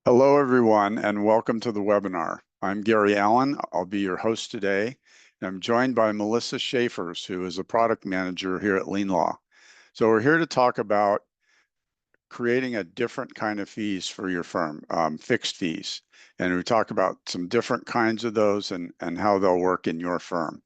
Hello, everyone, and welcome to the webinar. I'm Gary Allen. I'll be your host today. I'm joined by Melissa Schaefers, who is a product manager here at LeanLaw. So we're here to talk about creating a different kind of fees for your firm, fixed fees. And we talk about some different kinds of those and how they'll work in your firm.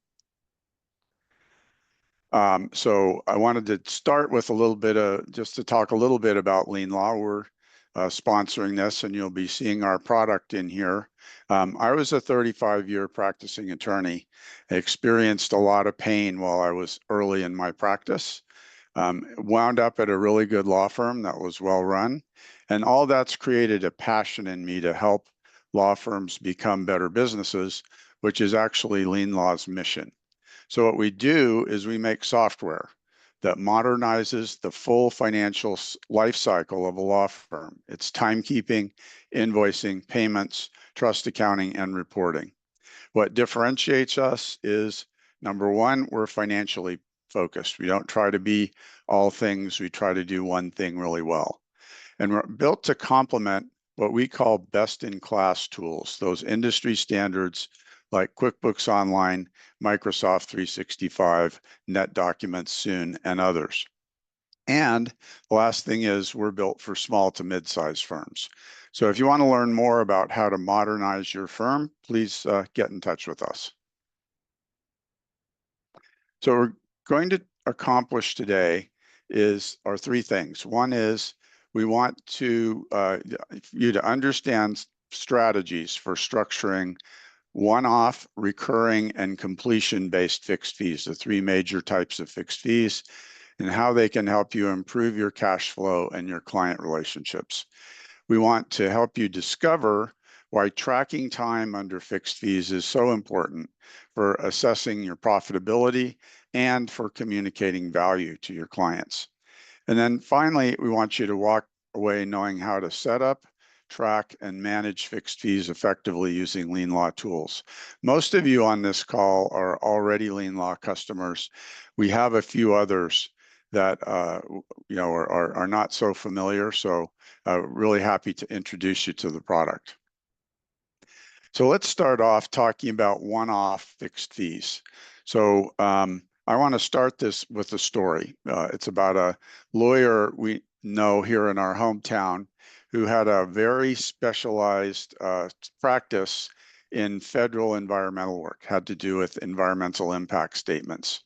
So I wanted to start with a little bit of, just to talk a little bit about LeanLaw. We're sponsoring this, and you'll be seeing our product in here. I was a 35-year practicing attorney. I experienced a lot of pain while I was early in my practice. Wound up at a really good law firm that was well run. And all that's created a passion in me to help law firms become better businesses, which is actually LeanLaw's mission. So what we do is we make software that modernizes the full financial life cycle of a law firm. It's timekeeping, invoicing, payments, trust accounting, and reporting. What differentiates us is, number one, we're financially focused. We don't try to be all things. We try to do one thing really well. And we're built to complement what we call best-in-class tools, those industry standards like QuickBooks Online, Microsoft 365, NetDocuments soon, and others. And the last thing is we're built for small to mid-sized firms. So if you want to learn more about how to modernize your firm, please get in touch with us. So we're going to accomplish today are three things. One is we want you to understand strategies for structuring one-off, recurring, and completion-based fixed fees, the three major types of fixed fees, and how they can help you improve your cash flow and your client relationships. We want to help you discover why tracking time under fixed fees is so important for assessing your profitability and for communicating value to your clients. And then finally, we want you to walk away knowing how to set up, track, and manage fixed fees effectively using LeanLaw tools. Most of you on this call are already LeanLaw customers. We have a few others that are not so familiar, so really happy to introduce you to the product. So let's start off talking about one-off fixed fees. So I want to start this with a story. It's about a lawyer we know here in our hometown who had a very specialized practice in federal environmental work, had to do with environmental impact statements.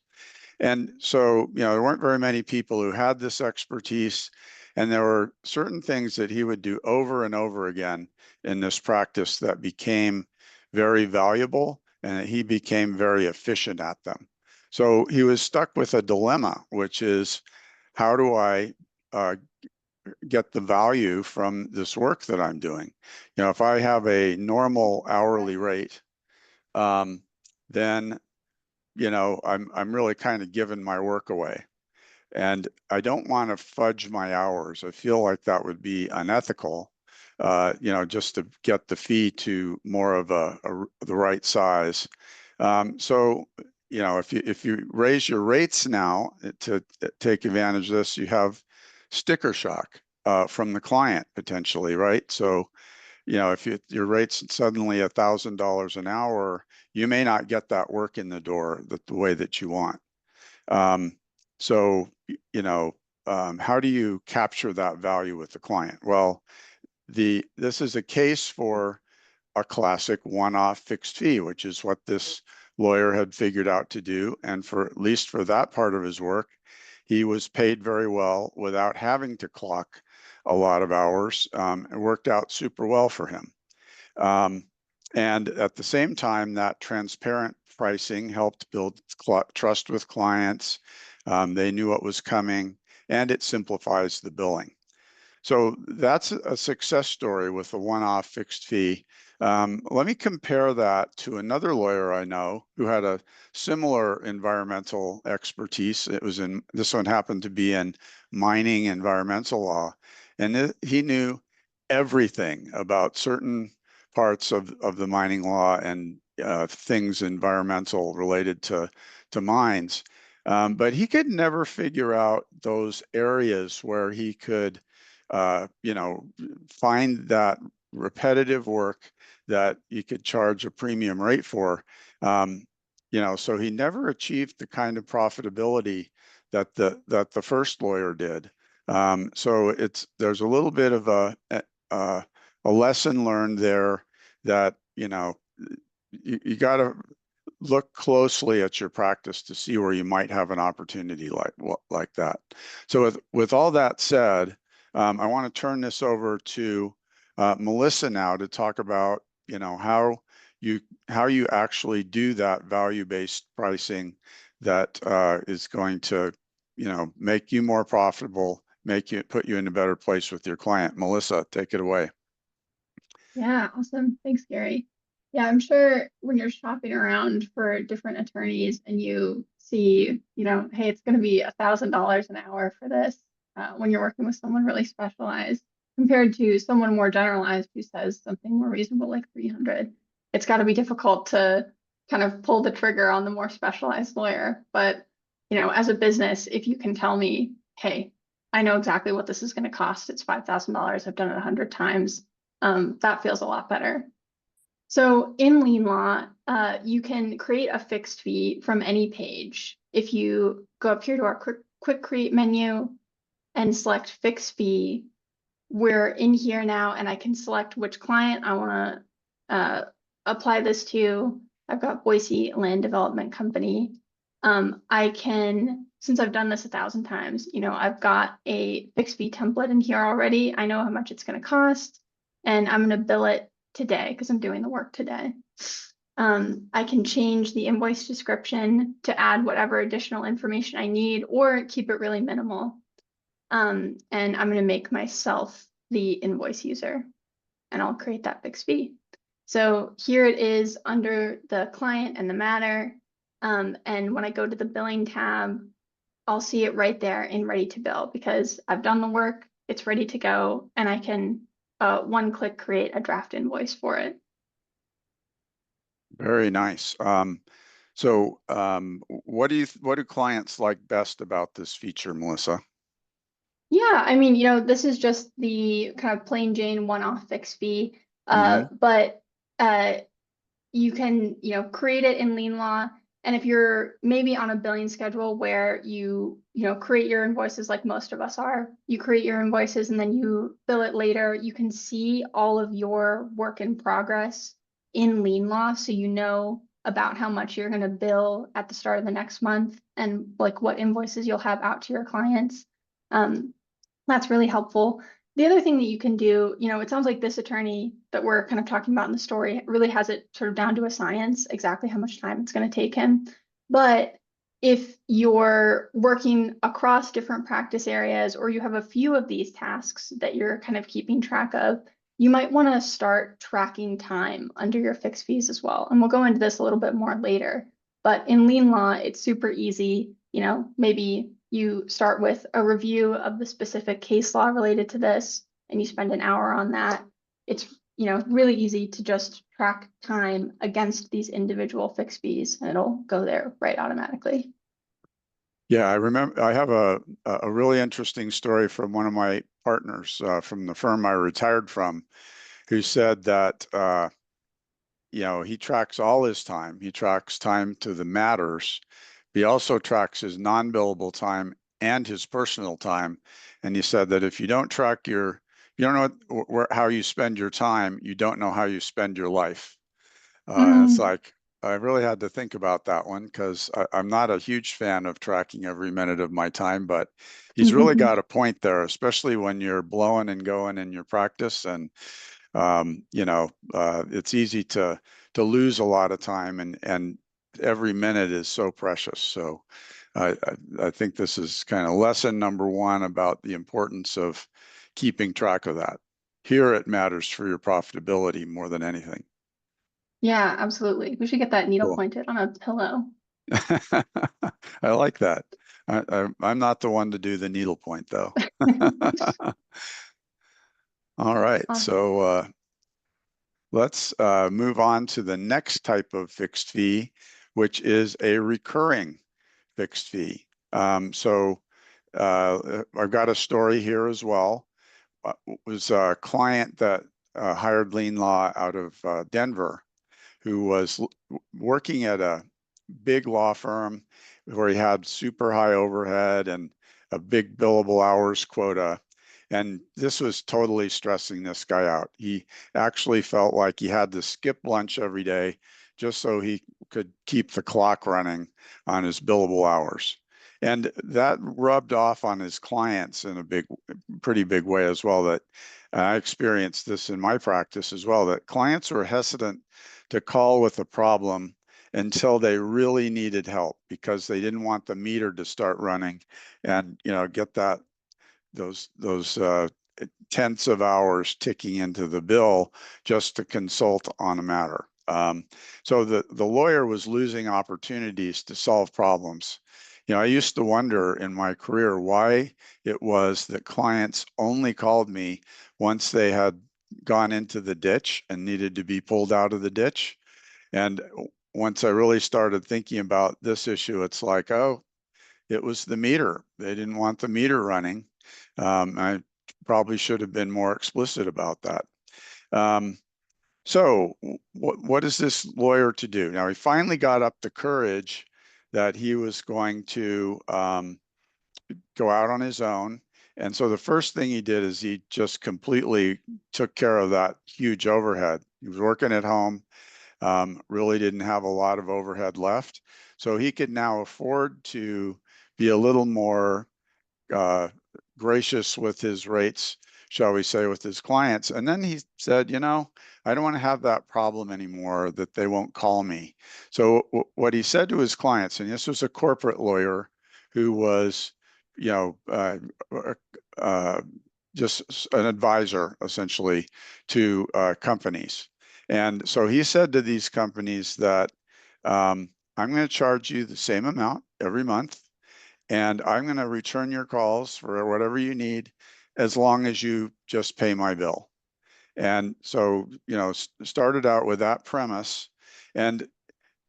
And so, there weren't very many people who had this expertise, and there were certain things that he would do over and over again in this practice that became very valuable, and that he became very efficient at them. So he was stuck with a dilemma, which is, how do I get the value from this work that I'm doing? If I have a normal hourly rate, then I'm really kind of giving my work away, and I don't want to fudge my hours. I feel like that would be unethical, just to get the fee to more of the right size. So if you raise your rates now to take advantage of this, you have sticker shock from the client potentially, right? So if your rate's suddenly $1,000 an hour, you may not get that work in the door the way that you want. How do you capture that value with the client? Well, this is a case for a classic one-off fixed fee, which is what this lawyer had figured out to do. And for at least for that part of his work, he was paid very well without having to clock a lot of hours. It worked out super well for him. And at the same time, that transparent pricing helped build trust with clients. They knew what was coming, and it simplifies the billing. So that's a success story with a one-off fixed fee. Let me compare that to another lawyer I know who had a similar environmental expertise. This one happened to be in mining environmental law, and he knew everything about certain parts of the mining law and things environmental related to mines. But he could never figure out those areas where he could find that repetitive work that you could charge a premium rate for. So he never achieved the kind of profitability that the first lawyer did. So there's a little bit of a lesson learned there that you got to look closely at your practice to see where you might have an opportunity like that. So with all that said, I want to turn this over to Melissa now to talk about how you actually do that value-based pricing that is going to make you more profitable, put you in a better place with your client. Melissa, take it away. Yeah, awesome. Thanks, Gary. Yeah, I'm sure when you're shopping around for different attorneys and you see, hey, it's going to be $1,000 an hour for this, when you're working with someone really specialized compared to someone more generalized who says something more reasonable like 300, it's got to be difficult to kind of pull the trigger on the more specialized lawyer. But, as a business, if you can tell me, hey, I know exactly what this is going to cost. It's $5,000. I've done it 100 times. That feels a lot better. So in LeanLaw, you can create a fixed fee from any page. If you go up here to our quick create menu and select fixed fee, we're in here now and I can select which client I want to apply this to. I've got Boise Land Development Company. I can, since I've done this 1,000 times, I've got a fixed fee template in here already. I know how much it's going to cost. And I'm going to bill it today because I'm doing the work today. I can change the invoice description to add whatever additional information I need or keep it really minimal. And I'm going to make myself the invoice user and I'll create that fixed fee. So here it is under the client and the matter. And when I go to the billing tab, I'll see it right there in ready to bill because I've done the work, it's ready to go, and I can one click create a draft invoice for it. Very nice. What do clients like best about this feature, Melissa? Yeah, I mean, this is just the kind of plain Jane one-off fixed fee, but you can, create it in LeanLaw. And if you're maybe on a billing schedule where you create your invoices like most of us are, you create your invoices and then you bill it later, you can see all of your work in progress in LeanLaw. So you know about how much you're going to bill at the start of the next month and like what invoices you'll have out to your clients. That's really helpful. The other thing that you can do, it sounds like this attorney that we're kind of talking about in the story really has it sort of down to a science, exactly how much time it's going to take him. But if you're working across different practice areas or you have a few of these tasks that you're kind of keeping track of, you might want to start tracking time under your fixed fees as well. And we'll go into this a little bit more later. But in LeanLaw, it's super easy. Maybe you start with a review of the specific case law related to this, and you spend an hour on that. It's, really easy to just track time against these individual fixed fees, and it'll go there right automatically. Yeah, I remember I have a really interesting story from one of my partners from the firm I retired from, who said that he tracks all his time. He tracks time to the matters. He also tracks his non-billable time and his personal time. And he said that if you don't track you don't know how you spend your time, you don't know how you spend your life. And it's like, I really had to think about that one because I'm not a huge fan of tracking every minute of my time, but he's really got a point there, especially when you're blowing and going in your practice. And, it's easy to lose a lot of time and every minute is so precious. So I think this is kind of lesson number one about the importance of keeping track of that. Here it matters for your profitability more than anything. Yeah, absolutely. We should get that needle Cool. pointed on a pillow. I like that. I'm not the one to do the needle point though. All right, so let's move on to the next type of fixed fee, which is a recurring fixed fee. I've got a story here as well. It was a client that hired LeanLaw out of Denver, who was working at a big law firm where he had super high overhead and a big billable hours quota. And this was totally stressing this guy out. He actually felt like he had to skip lunch every day just so he could keep the clock running on his billable hours. And that rubbed off on his clients in a pretty big way as well. That I experienced this in my practice as well, that clients were hesitant to call with a problem until they really needed help because they didn't want the meter to start running and, get those tenths of hours ticking into the bill just to consult on a matter. So the lawyer was losing opportunities to solve problems. I used to wonder in my career why it was that clients only called me once they had gone into the ditch and needed to be pulled out of the ditch. And once I really started thinking about this issue, it's like, oh, it was the meter. They didn't want the meter running. I probably should have been more explicit about that. So what is this lawyer to do? Now, he finally got up the courage that he was going to go out on his own. And so the first thing he did is he just completely took care of that huge overhead. He was working at home, really didn't have a lot of overhead left. So he could now afford to be a little more gracious with his rates, shall we say, with his clients. And then he said, I don't want to have that problem anymore that they won't call me. So what he said to his clients, and this was a corporate lawyer who was, just an advisor essentially to companies. And so he said to these companies that I'm going to charge you the same amount every month, and I'm going to return your calls for whatever you need as long as you just pay my bill. And so, started out with that premise. And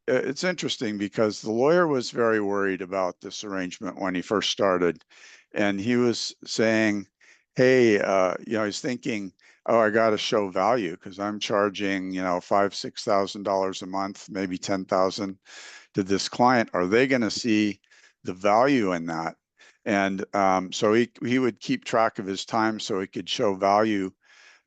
it's interesting because the lawyer was very worried about this arrangement when he first started. And he was saying, hey, he's thinking, oh, I got to show value because I'm charging, $5,000, $6,000 a month, maybe 10,000 to this client. Are they going to see the value in that? And so he would keep track of his time so he could show value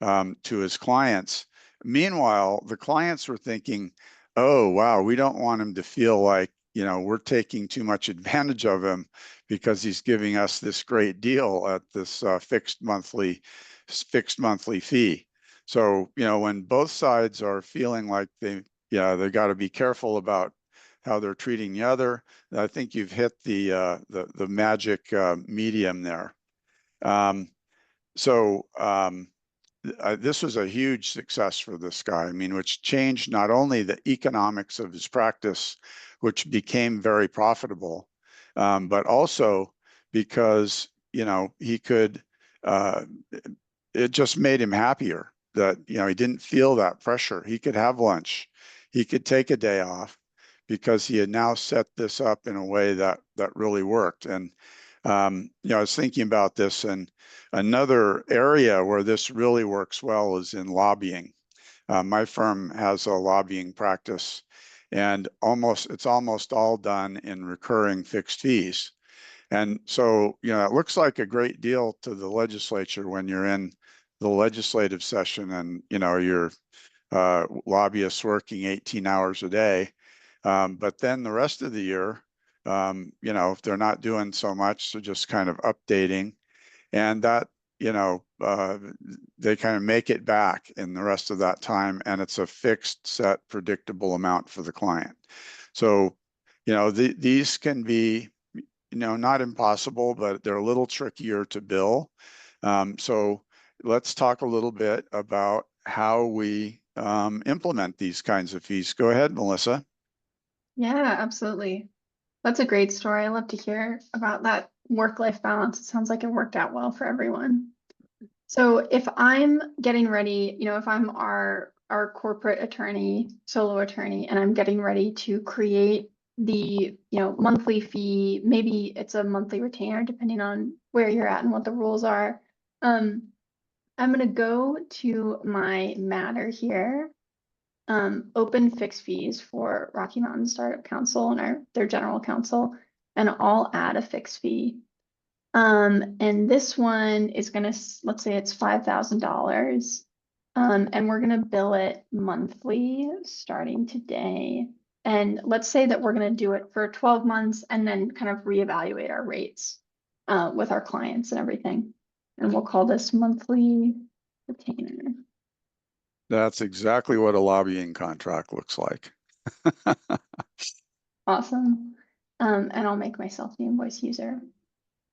to his clients. Meanwhile, the clients were thinking, oh, wow, we don't want him to feel like, we're taking too much advantage of him because he's giving us this great deal at this fixed monthly fee. So, when both sides are feeling like they got to be careful about how they're treating the other, I think you've hit the magic medium there. This was a huge success for this guy. I mean, which changed not only the economics of his practice, which became very profitable, but also because, he could, it just made him happier that, he didn't feel that pressure. He could have lunch. He could take a day off because he had now set this up in a way that really worked. And, I was thinking about this, and another area where this really works well is in lobbying. My firm has a lobbying practice, and it's almost all done in recurring fixed fees. And so, it looks like a great deal to the legislature when you're in the legislative session and, your lobbyists working 18 hours a day. But then the rest of the year, if they're not doing so much, they're just kind of updating. And that, they kind of make it back in the rest of that time, and it's a fixed, set, predictable amount for the client. So, these can be, not impossible, but they're a little trickier to bill. So let's talk a little bit about how we implement these kinds of fees. Go ahead, Melissa. Yeah, absolutely. That's a great story. I love to hear about that work-life balance. It sounds like it worked out well for everyone. So if I'm getting ready, if I'm our corporate attorney, solo attorney, and I'm getting ready to create the, monthly fee, maybe it's a monthly retainer, depending on where you're at and what the rules are. I'm gonna go to my matter here. Open fixed fees for Rocky Mountain Startup Council and their general counsel, and I'll add a fixed fee. And this one is gonna, let's say it's $5,000. And we're gonna bill it monthly starting today. And let's say that we're gonna do it for 12 months and then kind of reevaluate our rates with our clients and everything. And we'll call this monthly retainer. That's exactly what a lobbying contract looks like. Awesome. And I'll make myself the invoice user.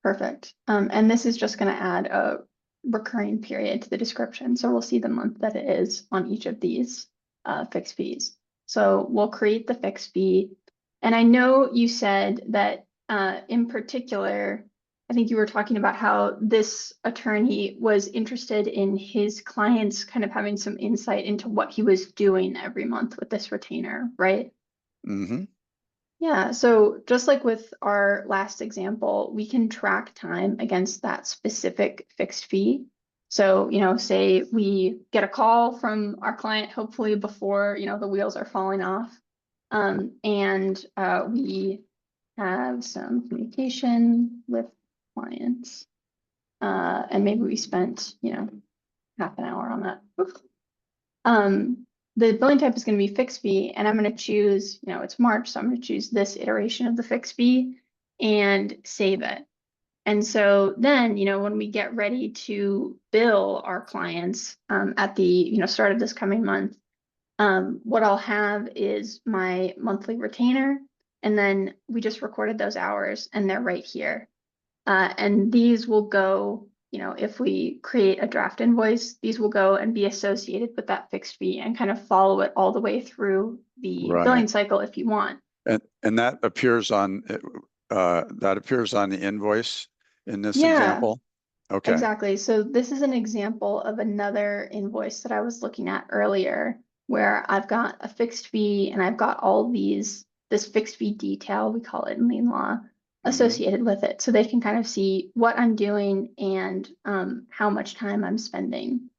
Perfect. And this is just going to add a recurring period to the description. So we'll see the month that it is on each of these fixed fees. So we'll create the fixed fee. And I know you said that in particular, I think you were talking about how this attorney was interested in his clients kind of having some insight into what he was doing every month with this retainer, right? Mm-hmm. Yeah, so just like with our last example, we can track time against that specific fixed fee. So, say we get a call from our client, hopefully before, the wheels are falling off. And we have some communication with clients. And maybe we spent, half an hour on that. The billing type is going to be fixed fee, and I'm going to choose, it's March, so I'm going to choose this iteration of the fixed fee and save it. And so then, when we get ready to bill our clients at the, start of this coming month, what I'll have is my monthly retainer, and then we just recorded those hours, and they're right here. And these will go, if we create a draft invoice, these will go and be associated with that fixed fee and kind of follow it all the way through the billing Right. cycle if you want. And that appears on the invoice in this Yeah, example. Okay. exactly. So this is an example of another invoice that I was looking at earlier, where I've got a fixed fee and I've got all this fixed fee detail, we call it in LeanLaw, associated with it. So they can kind of see what I'm doing and how much time I'm spending.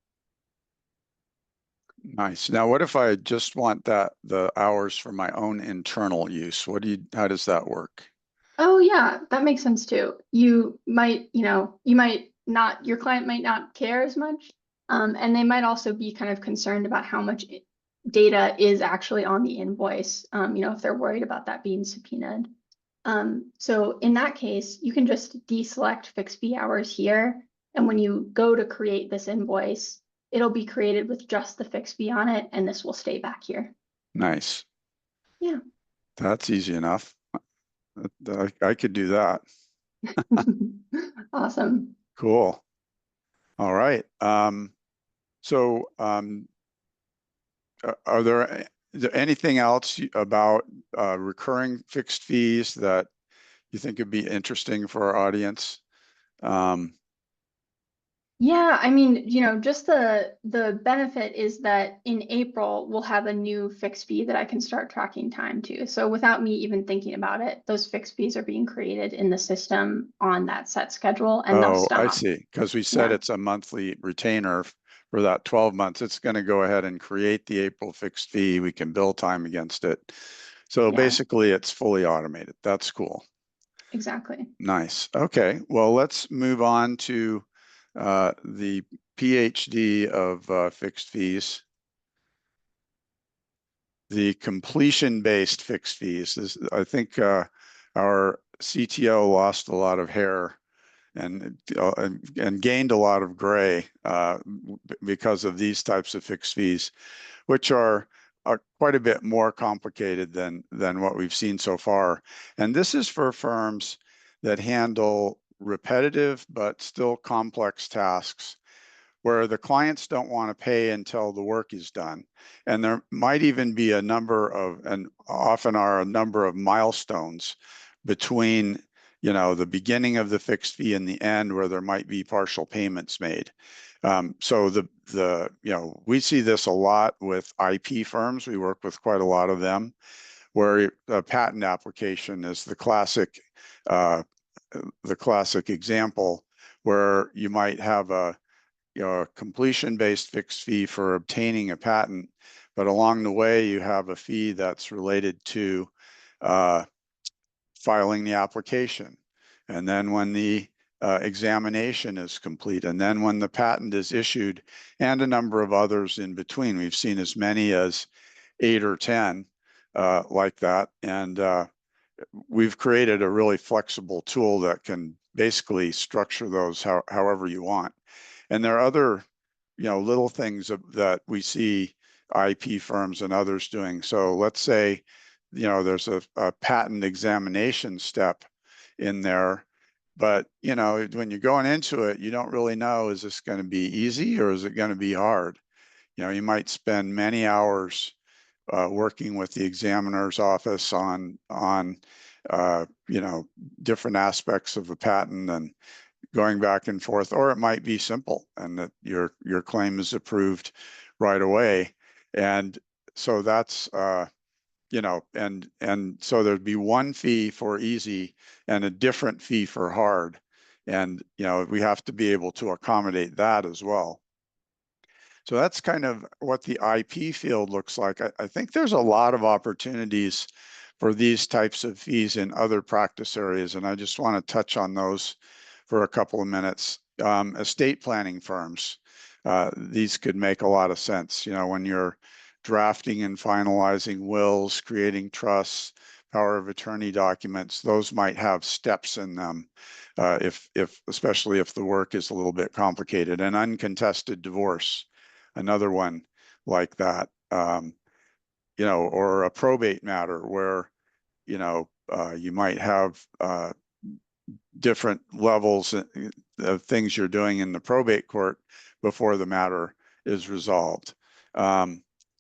Nice. Now, what if I just want the hours for my own internal use? How does that work? Oh yeah, that makes sense too. You might not, your client might not care as much. And they might also be kind of concerned about how much data is actually on the invoice, if they're worried about that being subpoenaed. So in that case, you can just deselect fixed fee hours here. And when you go to create this invoice, it'll be created with just the fixed fee on it, and this will stay back here. Nice. Yeah. That's easy enough. I could do that. Awesome. Cool. All right. So is there anything else about recurring fixed fees that you think would be interesting for our audience? Yeah, I mean, just the benefit is that in April we'll have a new fixed fee that I can start tracking time to. So without me even thinking about it, those fixed fees are being created in the system on that set schedule, and they'll Oh, I stop. see. Because we said Yeah, it's a monthly retainer for that 12 months. It's going to go ahead and create the April fixed fee. We can bill time against it. So yeah, basically, it's fully automated. That's cool. exactly. Nice. Okay. Well, let's move on to the PhD of fixed fees. The completion-based fixed fees. I think our CTO lost a lot of hair and gained a lot of gray because of these types of fixed fees, which are quite a bit more complicated than what we've seen so far. And this is for firms that handle repetitive but still complex tasks where the clients don't want to pay until the work is done. And there might even be and often are a number of milestones between, the beginning of the fixed fee and the end where there might be partial payments made. So we see this a lot with IP firms. We work with quite a lot of them, where a patent application is the classic example where you might have a a completion-based fixed fee for obtaining a patent, but along the way you have a fee that's related to filing the application, and then when the examination is complete, and then when the patent is issued, and a number of others in between. We've seen as many as 8 or 10 like that, and we've created a really flexible tool that can basically structure those however you want. And there are other, little things that we see IP firms and others doing. So let's say, there's a patent examination step in there, but when you're going into it, you don't really know, is this going to be easy or is it going to be hard? You might spend many hours working with the examiner's office on different aspects of a patent and going back and forth, or it might be simple and that your claim is approved right away. And so that's and so there'd be one fee for easy and a different fee for hard, and we have to be able to accommodate that as well. So that's kind of what the IP field looks like. I think there's a lot of opportunities for these types of fees in other practice areas, and I just want to touch on those for a couple of minutes. Estate planning firms, these could make a lot of sense. When you're drafting and finalizing wills, creating trusts, power of attorney documents, those might have steps in them, especially if the work is a little bit complicated. And uncontested divorce, another one like that, or a probate matter where, you might have different levels of things you're doing in the probate court before the matter is resolved.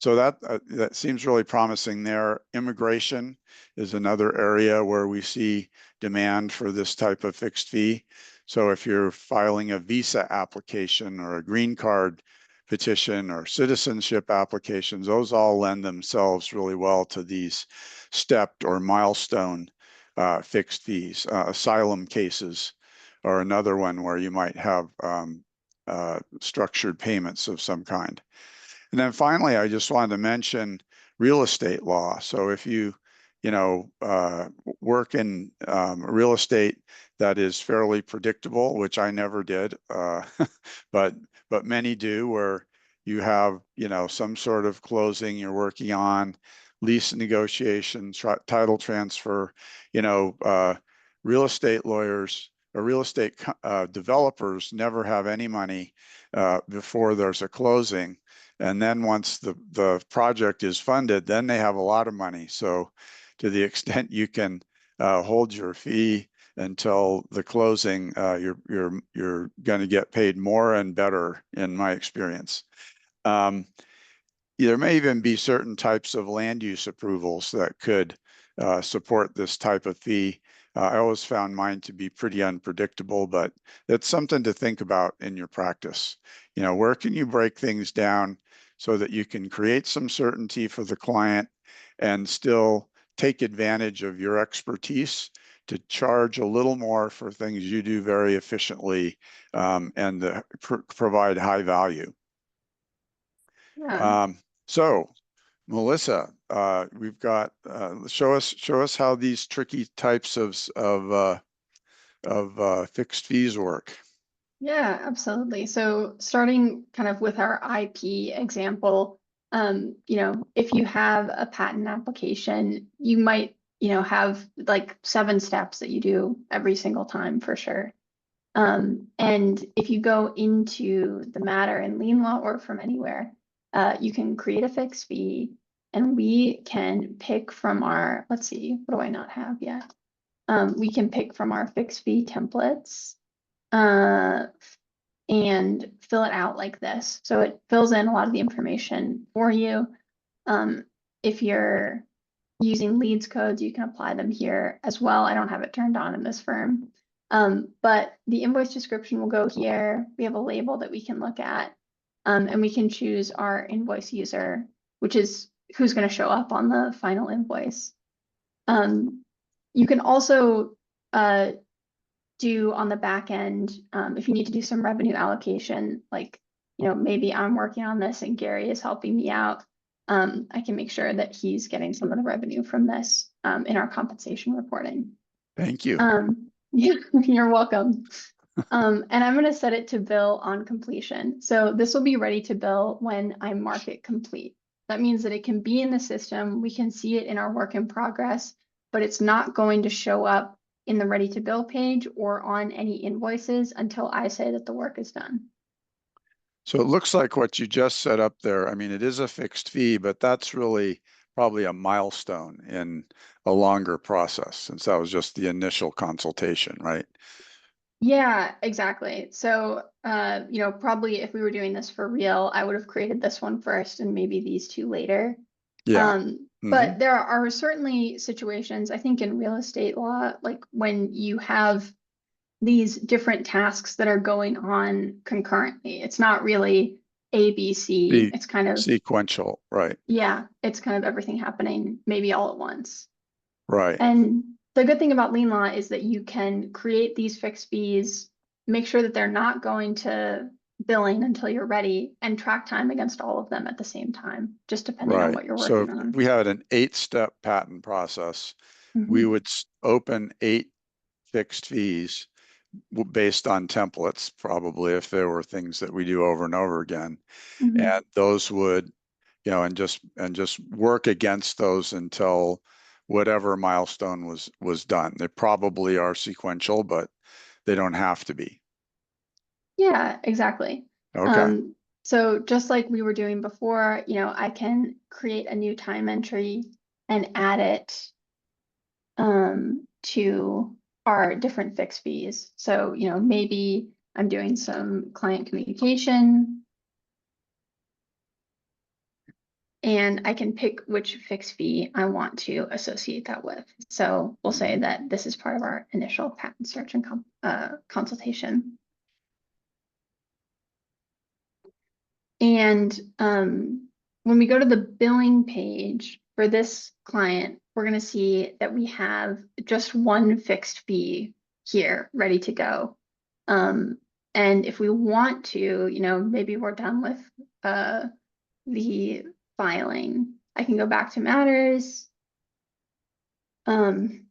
So that seems really promising there. Immigration is another area where we see demand for this type of fixed fee. So if you're filing a visa application or a green card petition or citizenship applications, those all lend themselves really well to these stepped or milestone fixed fees. Asylum cases are another one where you might have structured payments of some kind. And then finally, I just wanted to mention real estate law. So if you, work in real estate that is fairly predictable, which I never did, but many do, where you have, some sort of closing you're working on, lease negotiations, title transfer, real estate lawyers or real estate developers never have any money before there's a closing. And then once the project is funded, then they have a lot of money. So to the extent you can hold your fee until the closing, you're going to get paid more and better, in my experience. There may even be certain types of land use approvals that could support this type of fee. I always found mine to be pretty unpredictable, but it's something to think about in your practice. Where can you break things down so that you can create some certainty for the client and still take advantage of your expertise to charge a little more for things you do very efficiently and provide high value. Yeah. So, Melissa, we've got show us how these tricky types of fixed fees work. Yeah, absolutely. So starting kind of with our IP example, if you have a patent application, you might, have like 7 steps that you do every single time for sure. And if you go into the matter in LeanLaw or from anywhere, you can create a fixed fee, and we can pick from our, let's see, what do I not have yet? We can pick from our fixed fee templates and fill it out like this. So it fills in a lot of the information for you. If you're using leads codes, you can apply them here as well. I don't have it turned on in this firm. But the invoice description will go here. We have a label that we can look at, and we can choose our invoice user, which is who's going to show up on the final invoice. You can also do on the back end, if you need to do some revenue allocation, like, maybe I'm working on this and Gary is helping me out. I can make sure that he's getting some of the revenue from this in our compensation reporting. Thank you. Yeah, you're welcome. And I'm going to set it to bill on completion. So this will be ready to bill when I mark it complete. That means that it can be in the system. We can see it in our work in progress, but it's not going to show up in the ready to bill page or on any invoices until I say that the work is done. So it looks like what you just set up there, I mean, it is a fixed fee, but that's really probably a milestone in a longer process, since that was just the initial consultation, right? Yeah, exactly. So, probably if we were doing this for real, I would have created this one first and maybe these two later. Yeah. But there are certainly situations, I think in real estate law, like when you have these different tasks that are going on concurrently. It's not really A, B, C. It's kind of, Sequential, right? yeah, it's kind of everything happening maybe all at once. Right. And the good thing about LeanLaw is that you can create these fixed fees, make sure that they're not going to billing until you're ready, and track time against all of them at the same time, just depending on Right. what you're So working if on. we had an 8-step patent process, we Mhm. would open 8 fixed fees based on templates, probably, if there were things that we do over and over again. Mhm. And those would, and just work against those until whatever milestone was done. They probably are sequential, but they don't have to be. Yeah, exactly. Okay. So just like we were doing before, I can create a new time entry and add it to our different fixed fees. So, maybe I'm doing some client communication and I can pick which fixed fee I want to associate that with. So we'll say that this is part of our initial patent search and consultation. And when we go to the billing page for this client, we're going to see that we have just one fixed fee here ready to go. And if we want to, maybe we're done with the filing, I can go back to matters, open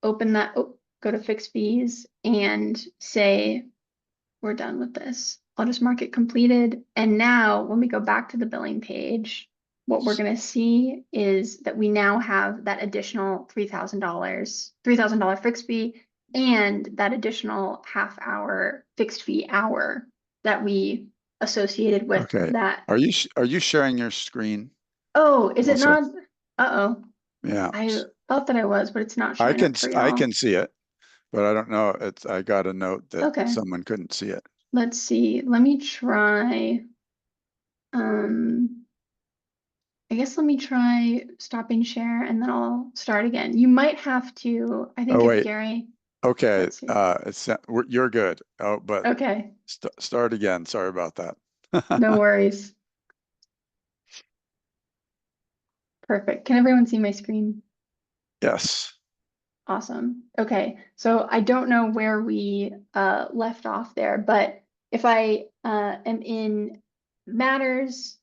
that, go to fixed fees and say, we're done with this. I'll just mark it completed. And now when we go back to the billing page, what we're going to see is that we now have that additional $3,000 fixed fee and that additional half-hour fixed fee hour that we associated with Okay. that. Are you sharing your screen? Oh, is it Melissa? not? Uh-oh. Yeah. I thought that I was, but it's not I showing can up for I y'all. can see it, but I don't know. I got a note that Okay, someone couldn't see it. let's see. Let me try. I guess let me try stopping share and then I'll start again. You might have to, I think Oh if wait. Gary, Okay. let's see. You're good. Oh, but Okay, start again. Sorry about no that. worries. Perfect. Can everyone see my screen? Yes. Awesome. Okay, so I don't know where we left off there, but if I am in matters,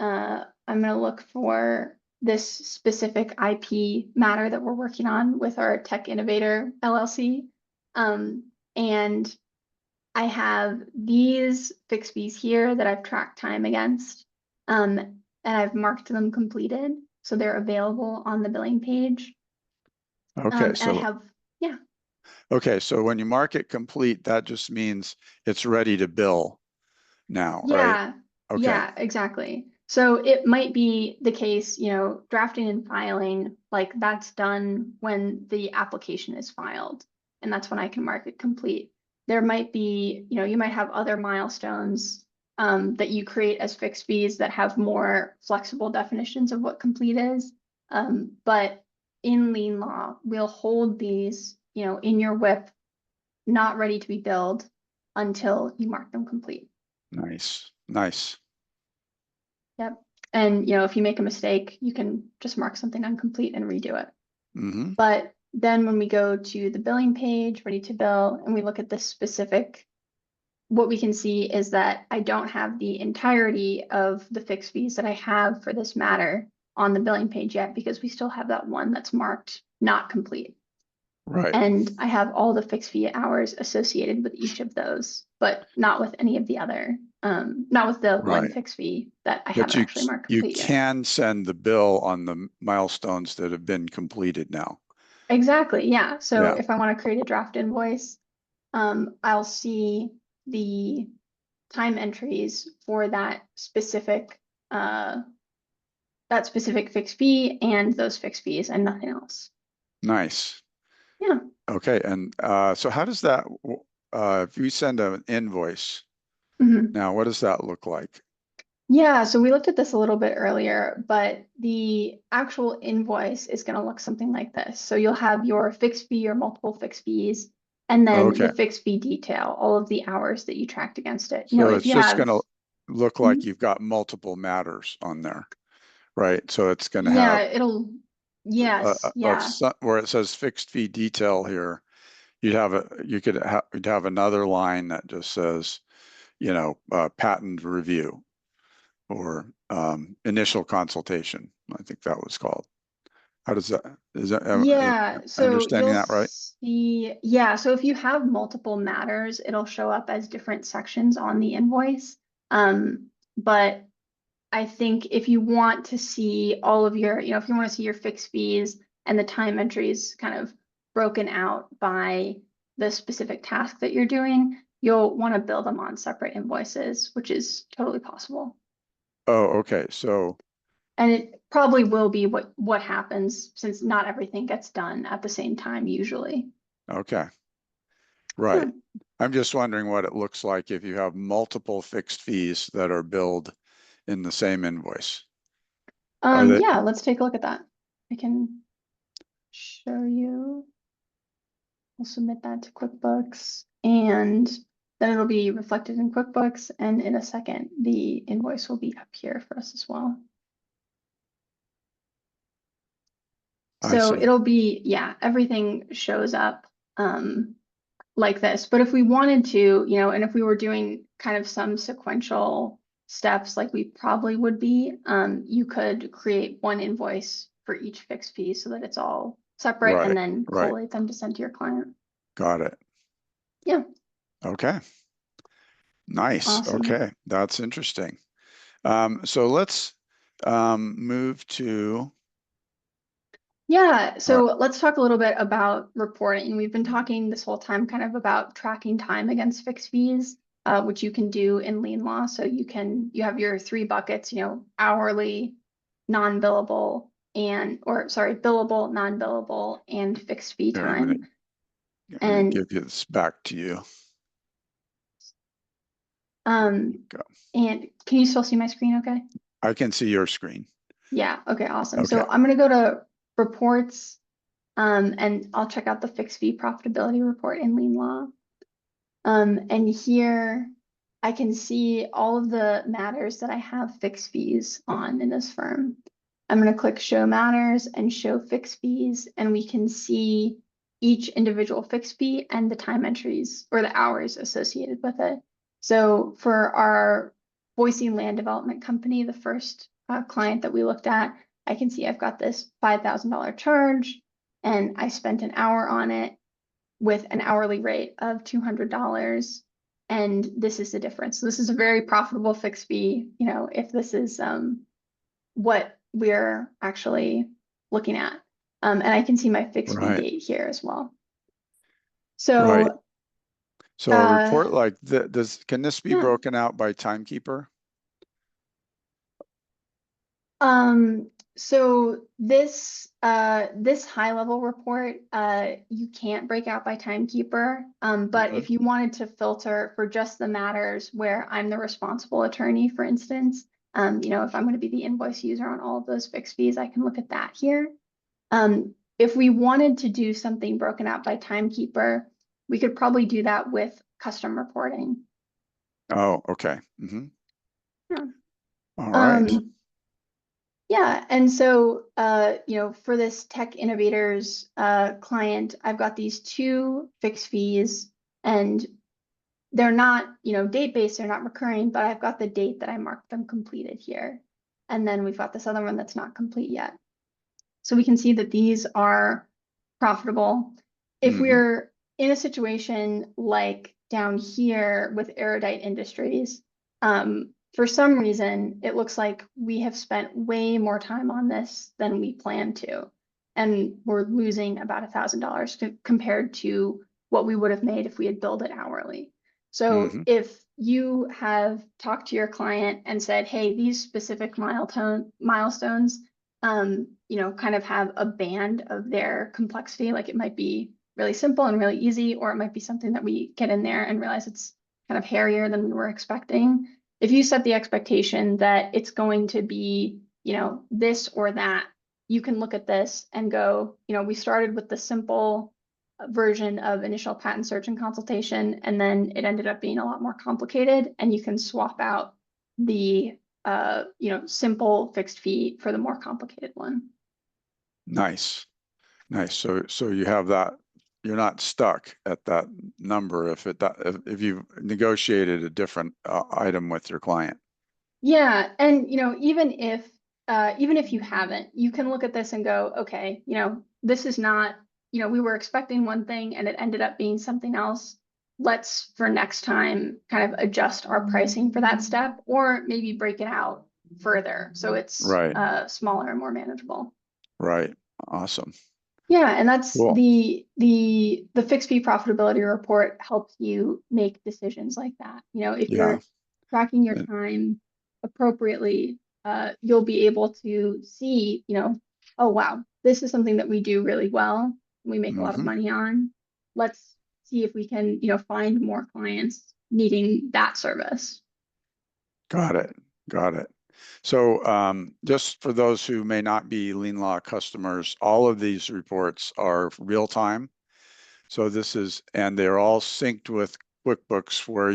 I'm going to look for this specific IP matter that we're working on with our Tech Innovator LLC. And I have these fixed fees here that I've tracked time against, and I've marked them completed. So they're available on the billing page. Okay. And I have, yeah. Okay. So when you mark it complete, that just means it's ready to bill now, right? Yeah, Okay. yeah, exactly. So it might be the case, drafting and filing, like that's done when the application is filed, and that's when I can mark it complete. There might be, you might have other milestones that you create as fixed fees that have more flexible definitions of what complete is. But in LeanLaw, we'll hold these, in your WIP, not ready to be billed until you mark them complete. Nice. Nice. Yep. And if you make a mistake, you can just mark something incomplete and redo it. Mm-hmm. But then when we go to the billing page, ready to bill, and we look at the specific, what we can see is that I don't have the entirety of the fixed fees that I have for this matter on the billing page yet, because we still have that one that's marked not complete. Right. And I have all the fixed fee hours associated with each of those, but not with any of the other, not with the one Right. fixed fee that I But haven't actually marked you complete yet. can send the bill on the milestones that have been completed now. Exactly, yeah. So Yeah. if I want to create a draft invoice, I'll see the time entries for that specific fixed fee and those fixed fees and nothing else. Nice. Yeah. Okay. And so how does that, if you send an invoice, Mhm. now what does that look like? Yeah, so we looked at this a little bit earlier, but the actual invoice is going to look something like this. So you'll have your fixed fee or multiple fixed fees, and then the Okay. fixed fee detail, all of the hours that you tracked against it. So If it's you just have, going to look Mhm. like you've got multiple matters on there, right? So it's going to Yeah, have yes, yeah. where it says fixed fee detail here, you'd have another line that just says, patent review or initial consultation. I think that was called. How does that, am Yeah, I so understanding you'll that right? see, yeah, so if you have multiple matters, it'll show up as different sections on the invoice. But I think if you want to see all of your, if you want to see your fixed fees and the time entries kind of broken out by the specific task that you're doing, you'll want to build them on separate invoices, which is totally possible. Oh, okay. So, And it probably will be what happens, since not everything gets done at the same time usually. okay, Yeah. right. I'm just wondering what it looks like if you have multiple fixed fees that are billed in the same invoice. Are they, Yeah, let's take a look at that. I can show you. We'll submit that to QuickBooks, and then it'll be reflected in QuickBooks, and in a second, the invoice will be up here for us as well. I So see. it'll be, yeah, everything shows up like this. But if we wanted to, and if we were doing kind of some sequential steps like we probably would be, you could create one invoice for each fixed fee so that it's all separate and Right, then right. collate them to send to your client. Got it. Yeah, Okay. Nice. awesome. Okay. That's interesting. So let's move to, Yeah, uh, so let's talk a little bit about reporting. We've been talking this whole time kind of about tracking time against fixed fees, which you can do in LeanLaw. So you have your three buckets, hourly, non-billable, billable, non-billable, and fixed fee here, time. I'm gonna And give this back to you. um, Go. and can you still see my screen okay? I can see your screen. Yeah, okay, awesome. Okay. So I'm gonna go to reports, and I'll check out the fixed fee profitability report in LeanLaw. And here I can see all of the matters that I have fixed fees on in this firm. I'm going to click show matters and show fixed fees, and we can see each individual fixed fee and the time entries or the hours associated with it. So for our Boise Land Development Company, the first client that we looked at, I can see I've got this $5,000 charge and I spent an hour on it with an hourly rate of $200. And this is the difference. So this is a very profitable fixed fee, if this is what we're actually looking at. And I can see my fixed fee Right. date here as well. Right. So So a report like can this be yeah. broken out by timekeeper? So this high level report, you can't break out by timekeeper. But Mhm. if you wanted to filter for just the matters where I'm the responsible attorney, for instance, if I'm going to be the invoice user on all of those fixed fees, I can look at that here. If we wanted to do something broken out by timekeeper, we could probably do that with custom reporting. Oh, okay. Mm-hmm. Yeah. All right. Yeah, and so for this tech innovators client, I've got these two fixed fees, and they're not, date-based, they're not recurring, but I've got the date that I marked them completed here. And then we've got this other one that's not complete yet. So we can see that these are profitable. If Hmm. we're in a situation like down here with Erudite Industries, for some reason, it looks like we have spent way more time on this than we planned to. And we're losing about $1,000 compared to what we would have made if we had billed it hourly. So Hmm. if you have talked to your client and said, hey, these specific milestones, kind of have a band of their complexity, like it might be really simple and really easy, or it might be something that we get in there and realize it's kind of hairier than we were expecting. If you set the expectation that it's going to be, this or that, you can look at this and go, we started with the simple version of initial patent search and consultation, and then it ended up being a lot more complicated, and you can swap out the simple fixed fee for the more complicated one. Nice. Nice. So you have that, you're not stuck at that number if you've negotiated a different item with your client. Yeah, and even if you haven't, you can look at this and go, okay, this is not, we were expecting one thing and it ended up being something else. Let's for next time kind of adjust our pricing for that step, or maybe break it out further so it's Right. smaller and more manageable. Right. Awesome. Yeah, and that's Cool. the fixed fee profitability report helps you make decisions like that. If Yeah. you're tracking your And- time appropriately, you'll be able to see, oh wow, this is something that we do really well. We make a lot of mhm. money on. Let's see if we can, find more clients needing that service. Got it. Got it. So just for those who may not be LeanLaw customers, all of these reports are real time. So and they're all synced with QuickBooks where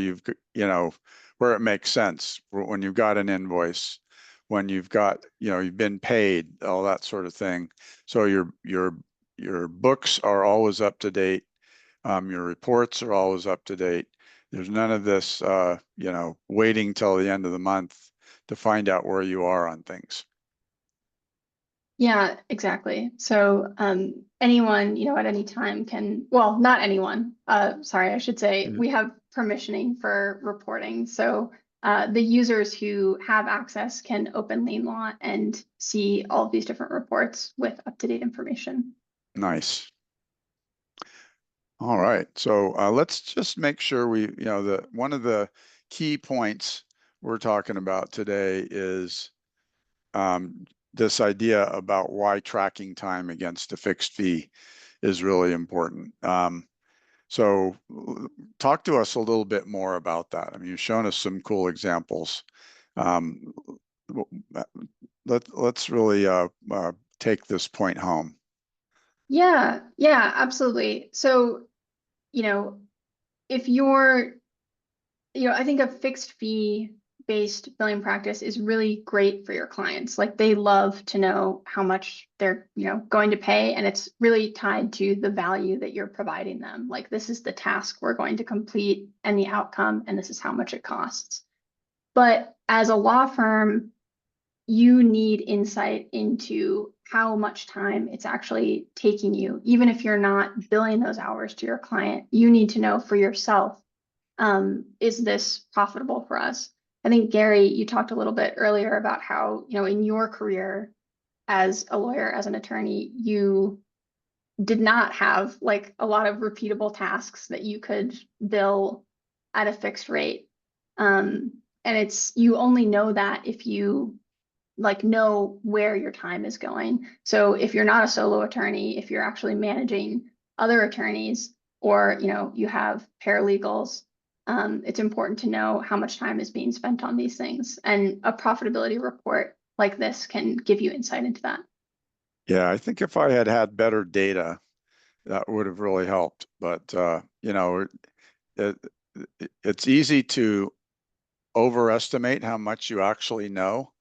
where it makes sense when you've got an invoice, when you've got, you've been paid, all that sort of thing. So your books are always up to date. Your reports are always up to date. There's none of this, waiting till the end of the month to find out where you are on things. Yeah, exactly. So anyone, at any time can, well, not anyone, sorry, I should say, Mhm. we have permissioning for reporting. So the users who have access can open LeanLaw and see all of these different reports with up-to-date information. Nice. All right. So let's just make sure one of the key points we're talking about today is this idea about why tracking time against a fixed fee is really important. So talk to us a little bit more about that. I mean, you've shown us some cool examples. Um, let's really take this point home. Yeah, absolutely. So, you know, if you're I think a fixed fee based billing practice is really great for your clients. Like they love to know how much they're, going to pay, and it's really tied to the value that you're providing them. Like this is the task we're going to complete and the outcome, and this is how much it costs. But as a law firm, you need insight into how much time it's actually taking you. Even if you're not billing those hours to your client, you need to know for yourself, is this profitable for us? I think, Gary, you talked a little bit earlier about how, in your career as a lawyer, as an attorney, you did not have like a lot of repeatable tasks that you could bill at a fixed rate. And you only know that if you like know where your time is going. So if you're not a solo attorney, if you're actually managing other attorneys, or you have paralegals, it's important to know how much time is being spent on these things. And a profitability report like this can give you insight into that. Yeah, I think if I had had better data, that would have really helped. But it, it's easy to overestimate how much you actually know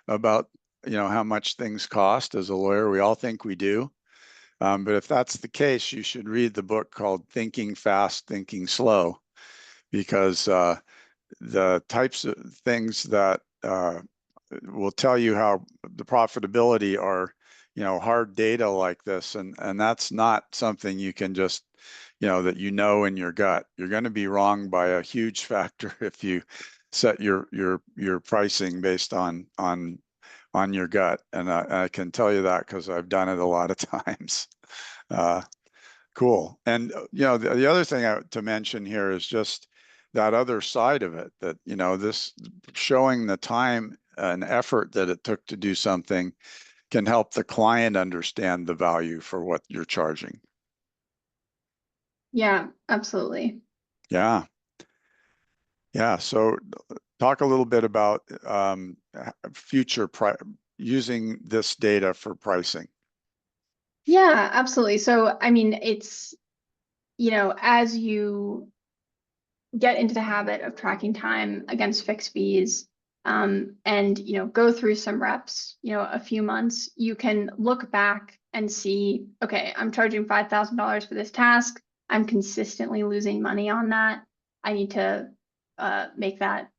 about how much things cost as a lawyer. We all think we do. But if that's the case, you should read the book called Thinking Fast, Thinking Slow, because the types of things that will tell you how the profitability are, hard data like this, and that's not something you can just, that in your gut. You're going to be wrong by a huge factor if you set your pricing based on your gut, and I can tell you that because I've done it a lot of times. Cool. And the other thing to mention here is just that other side of it, that this showing the time and effort that it took to do something can help the client understand the value for what you're charging. Yeah, absolutely. Yeah. So talk a little bit about using this data for pricing. Yeah, absolutely. So, I mean, it's, as you get into the habit of tracking time against fixed fees, and, go through some reps, a few months, you can look back and see, okay, I'm charging $5,000 for this task. I'm consistently losing money on that. I need to make that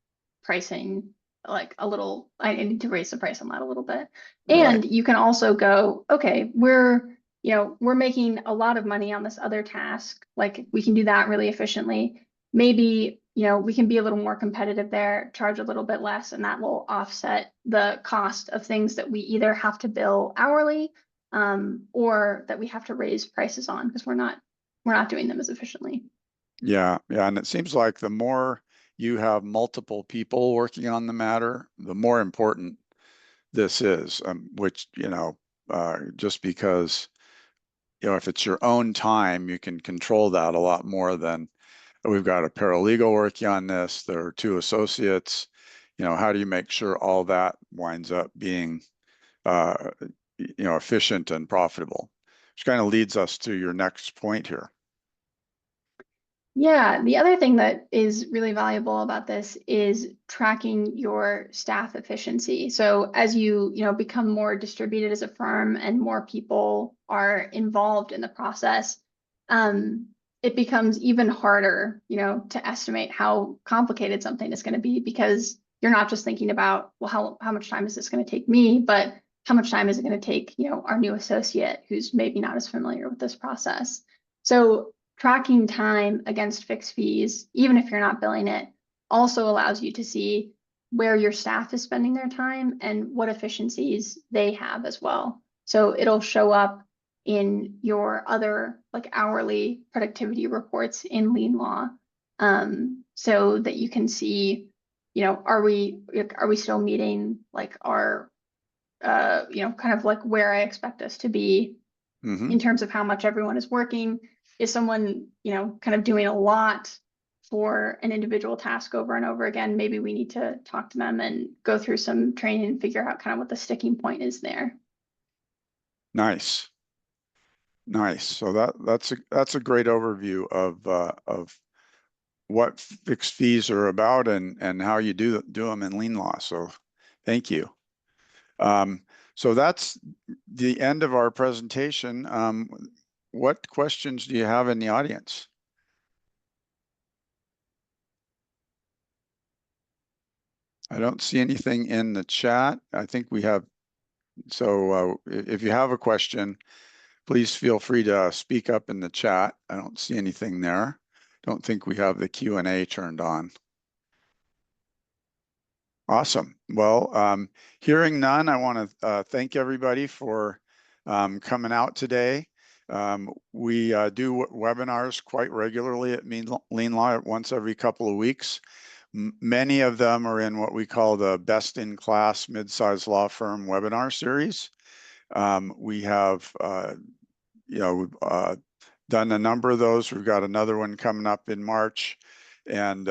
pricing like I need to raise the price on that a little bit. Right. And you can also go, okay, we're making a lot of money on this other task. Like we can do that really efficiently. Maybe, we can be a little more competitive there, charge a little bit less, and that will offset the cost of things that we either have to bill hourly, or that we have to raise prices on because we're not doing them as efficiently. Yeah. And it seems like the more you have multiple people working on the matter, the more important this is, which, just because, if it's your own time, you can control that a lot more than we've got a paralegal working on this. There are two associates. How do you make sure all that winds up being, efficient and profitable? Which kind of leads us to your next point here. Yeah, the other thing that is really valuable about this is tracking your staff efficiency. So as you become more distributed as a firm and more people are involved in the process, it becomes even harder, to estimate how complicated something is going to be because you're not just thinking about, well, how much time is this going to take me, but how much time is it going to take, our new associate who's maybe not as familiar with this process. So tracking time against fixed fees, even if you're not billing it, also allows you to see where your staff is spending their time and what efficiencies they have as well. So it'll show up in your other like hourly productivity reports in LeanLaw, so that you can see, are we still meeting like our, kind of like where I expect us to be in terms of how much everyone is working. Is someone, kind of doing a lot for an individual task over and over again? Maybe we need to talk to them and go through some training and figure out kind of what the sticking point is there. Nice. So that's a great overview of what fixed fees are about and how you do them in LeanLaw. So thank you. So that's the end of our presentation. What questions do you have in the audience? I don't see anything in the chat. I think we have, so if you have a question, please feel free to speak up in the chat. I don't see anything there. Don't think we have the Q&A turned on. Awesome. Well, hearing none, I want to thank everybody for coming out today. We do webinars quite regularly at LeanLaw once every couple of weeks. Many of them are in what we call the best-in-class mid-sized law firm webinar series. We have, done a number of those. We've got another one coming up in March and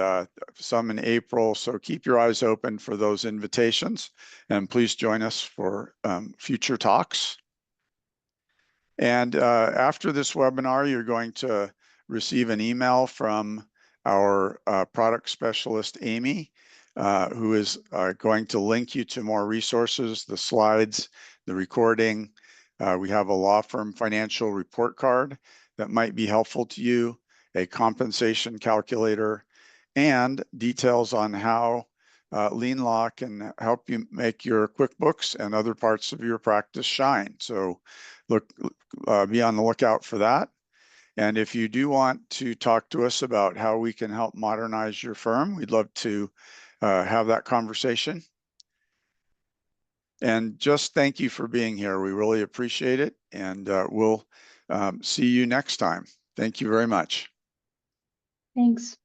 some in April. So keep your eyes open for those invitations and please join us for future talks. And after this webinar, you're going to receive an email from our product specialist, Amy, who is going to link you to more resources, the slides, the recording. We have a law firm financial report card that might be helpful to you, a compensation calculator, and details on how LeanLaw can help you make your QuickBooks and other parts of your practice shine. So be on the lookout for that. And if you do want to talk to us about how we can help modernize your firm, we'd love to have that conversation. And just thank you for being here. We really appreciate it. And we'll see you next time. Thank you very much. Thanks.